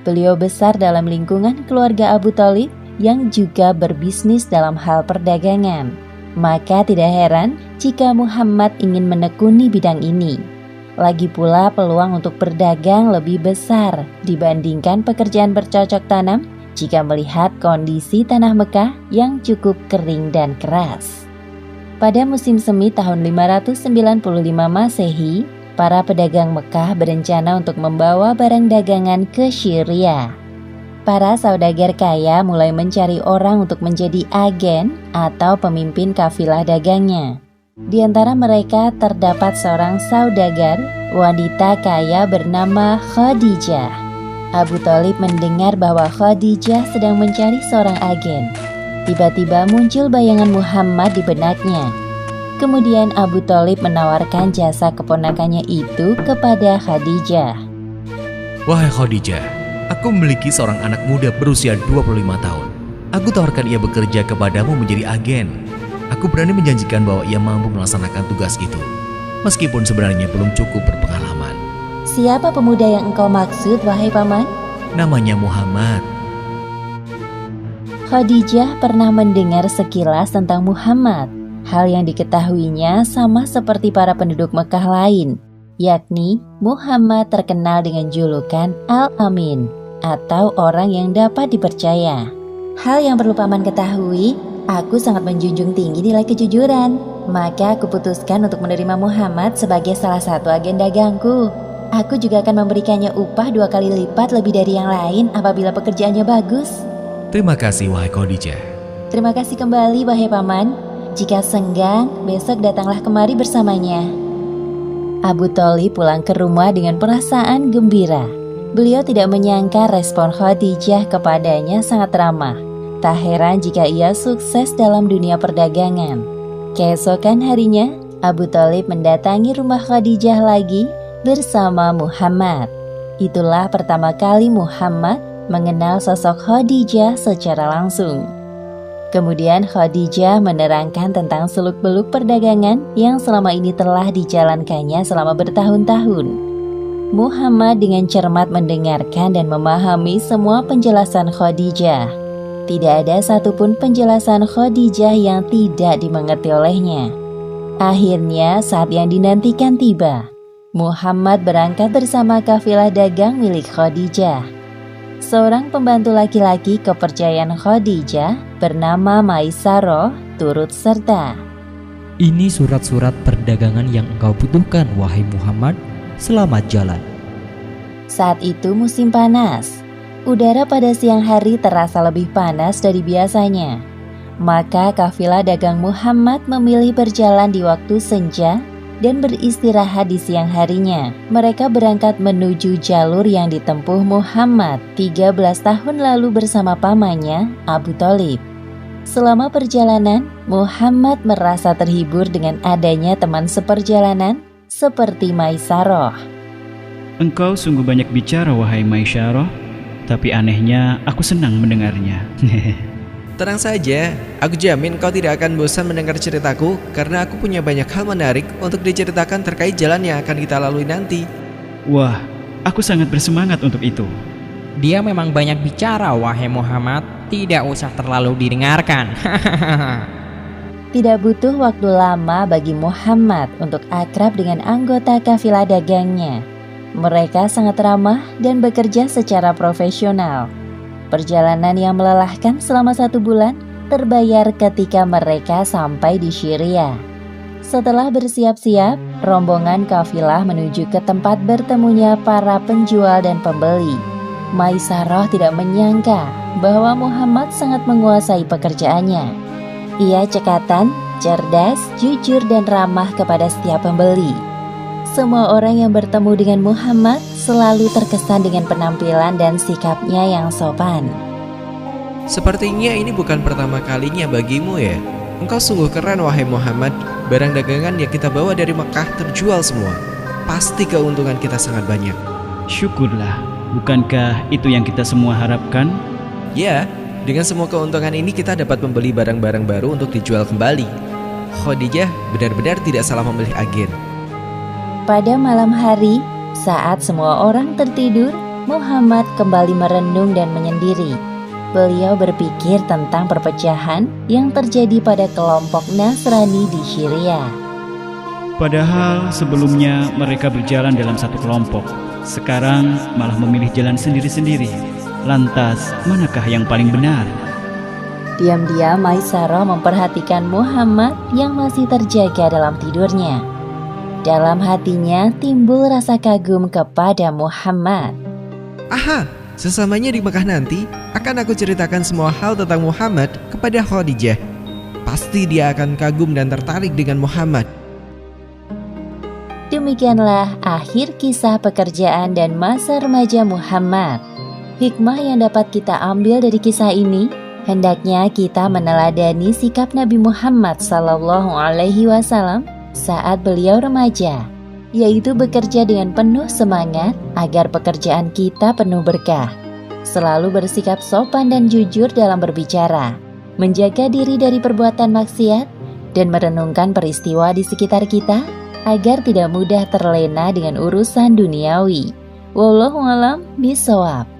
Beliau besar dalam lingkungan keluarga Abu Thalib yang juga berbisnis dalam hal perdagangan. Maka tidak heran jika Muhammad ingin menekuni bidang ini. Lagi pula peluang untuk berdagang lebih besar dibandingkan pekerjaan bercocok tanam jika melihat kondisi tanah Mekah yang cukup kering dan keras. Pada musim semi tahun 595 Masehi, para pedagang Mekah berencana untuk membawa barang dagangan ke Syria. Para saudagar kaya mulai mencari orang untuk menjadi agen atau pemimpin kafilah dagangnya. Di antara mereka terdapat seorang saudagar, wanita kaya bernama Khadijah. Abu Thalib mendengar bahwa Khadijah sedang mencari seorang agen. Tiba-tiba muncul bayangan Muhammad di benaknya. Kemudian Abu Thalib menawarkan jasa keponakannya itu kepada Khadijah. Wahai Khadijah, aku memiliki seorang anak muda berusia 25 tahun. Aku tawarkan ia bekerja kepadamu menjadi agen. Aku berani menjanjikan bahwa ia mampu melaksanakan tugas itu, meskipun sebenarnya belum cukup berpengalaman. Siapa pemuda yang engkau maksud, wahai paman? Namanya Muhammad. Khadijah pernah mendengar sekilas tentang Muhammad. Hal yang diketahuinya sama seperti para penduduk Mekah lain, yakni Muhammad terkenal dengan julukan Al-Amin atau orang yang dapat dipercaya. Hal yang perlu paman ketahui, aku sangat menjunjung tinggi nilai kejujuran. Maka aku putuskan untuk menerima Muhammad sebagai salah satu agen dagangku. Aku juga akan memberikannya upah 2 kali lipat lebih dari yang lain apabila pekerjaannya bagus. Terima kasih wahai Khadijah. Terima kasih kembali wahai paman. Jika senggang, besok datanglah kemari bersamanya. Abu Thalib pulang ke rumah dengan perasaan gembira. Beliau tidak menyangka respon Khadijah kepadanya sangat ramah. Tak heran jika ia sukses dalam dunia perdagangan. Keesokan harinya, Abu Thalib mendatangi rumah Khadijah lagi bersama Muhammad. Itulah pertama kali Muhammad mengenal sosok Khadijah secara langsung. Kemudian Khadijah menerangkan tentang seluk-beluk perdagangan yang selama ini telah dijalankannya selama bertahun-tahun. Muhammad dengan cermat mendengarkan dan memahami semua penjelasan Khadijah. Tidak ada satupun penjelasan Khadijah yang tidak dimengerti olehnya. Akhirnya saat yang dinantikan tiba. Muhammad berangkat bersama kafilah dagang milik Khadijah. Seorang pembantu laki-laki kepercayaan Khadijah bernama Maisarah turut serta. Ini surat-surat perdagangan yang engkau butuhkan, wahai Muhammad. Selamat jalan. Saat itu musim panas. Udara pada siang hari terasa lebih panas dari biasanya. Maka kafilah dagang Muhammad memilih berjalan di waktu senja dan beristirahat di siang harinya. Mereka berangkat menuju jalur yang ditempuh Muhammad 13 tahun lalu bersama pamannya Abu Thalib. Selama perjalanan, Muhammad merasa terhibur dengan adanya teman seperjalanan seperti Maisarah. Engkau sungguh banyak bicara, wahai Maisarah, tapi anehnya aku senang mendengarnya. Tenang saja, aku jamin kau tidak akan bosan mendengar ceritaku karena aku punya banyak hal menarik untuk diceritakan terkait jalan yang akan kita lalui nanti. Wah, aku sangat bersemangat untuk itu. Dia memang banyak bicara, wahai Muhammad. Tidak usah terlalu didengarkan. Tidak butuh waktu lama bagi Muhammad untuk akrab dengan anggota kafilah dagangnya. Mereka sangat ramah dan bekerja secara profesional. Perjalanan yang melelahkan selama 1 bulan terbayar ketika mereka sampai di Syria. Setelah bersiap-siap, rombongan kafilah menuju ke tempat bertemunya para penjual dan pembeli. Maisarah tidak menyangka bahwa Muhammad sangat menguasai pekerjaannya. Ia cekatan, cerdas, jujur dan ramah kepada setiap pembeli. Semua orang yang bertemu dengan Muhammad selalu terkesan dengan penampilan dan sikapnya yang sopan. Sepertinya ini bukan pertama kalinya bagimu ya. Engkau sungguh keren wahai Muhammad. Barang dagangan yang kita bawa dari Mekah terjual semua. Pasti keuntungan kita sangat banyak. Syukurlah, bukankah itu yang kita semua harapkan? Ya, dengan semua keuntungan ini kita dapat membeli barang-barang baru untuk dijual kembali. Khadijah benar-benar tidak salah memilih agen. Pada malam hari, saat semua orang tertidur, Muhammad kembali merenung dan menyendiri. Beliau berpikir tentang perpecahan yang terjadi pada kelompok Nasrani di Syria. Padahal sebelumnya mereka berjalan dalam satu kelompok. Sekarang malah memilih jalan sendiri-sendiri. Lantas, manakah yang paling benar? Diam-diam Maisarah memperhatikan Muhammad yang masih terjaga dalam tidurnya. Dalam hatinya timbul rasa kagum kepada Muhammad. Aha, sesamanya di Mekah nanti akan aku ceritakan semua hal tentang Muhammad kepada Khadijah. Pasti dia akan kagum dan tertarik dengan Muhammad. Demikianlah akhir kisah pekerjaan dan masa remaja Muhammad. Hikmah yang dapat kita ambil dari kisah ini, hendaknya kita meneladani sikap Nabi Muhammad SAW saat beliau remaja, yaitu bekerja dengan penuh semangat agar pekerjaan kita penuh berkah. Selalu bersikap sopan dan jujur dalam berbicara, menjaga diri dari perbuatan maksiat, dan merenungkan peristiwa di sekitar kita agar tidak mudah terlena dengan urusan duniawi. Wallahu a'lam bishawab.